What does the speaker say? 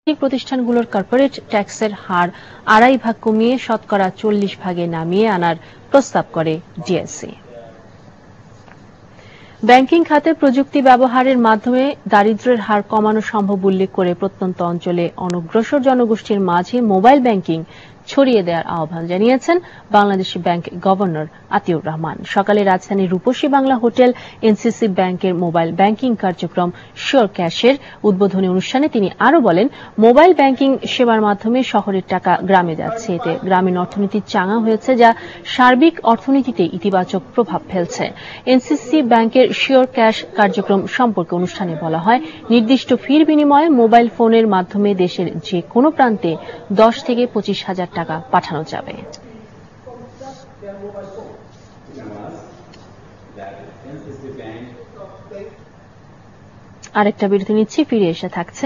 প্রতিষ্ঠানগুলোর কর্পোরেট ট্যাক্সের হার ২.৫ কমিয়ে শতকরা ৪০ ভাগে নামিয়ে আনার প্রস্তাব করে ডিএসই। ব্যাংকিং খাতে প্রযুক্তি ব্যবহারের মাধ্যমে দারিদ্র্যের হার কমানো সম্ভব উল্লেখ করে প্রত্যন্ত অঞ্চলে অনগ্রসর জনগোষ্ঠীর মাঝে মোবাইল ব্যাংকিং ছড়িয়ে দেওয়ার আহ্বান জানিয়েছেন বাংলাদেশ ব্যাংক গভর্নর আতিউর রহমান। সকালে রাজধানীর রূপসী বাংলা হোটেল এনসিসি ব্যাংকের মোবাইল ব্যাংকিং কার্যক্রম শিওর ক্যাশের উদ্বোধনী অনুষ্ঠানে তিনি আরও বলেন, মোবাইল ব্যাংকিং সেবার মাধ্যমে শহরের টাকা গ্রামে যাচ্ছে। এতে গ্রামীণ অর্থনীতি চাঙা হয়েছে, যা সার্বিক অর্থনীতিতে ইতিবাচক প্রভাব ফেলছে। এনসিসি ব্যাংকের শিওর ক্যাশ কার্যক্রম সম্পর্কে অনুষ্ঠানে বলা হয়, নির্দিষ্ট ফির বিনিময়ে মোবাইল ফোনের মাধ্যমে দেশের যে কোনো প্রান্তে ১০ থেকে ২৫ হাজার টাকা পাঠানো যাবে। আরেকটা বিরতি নিচ্ছি, ফিরে এসে থাকছে।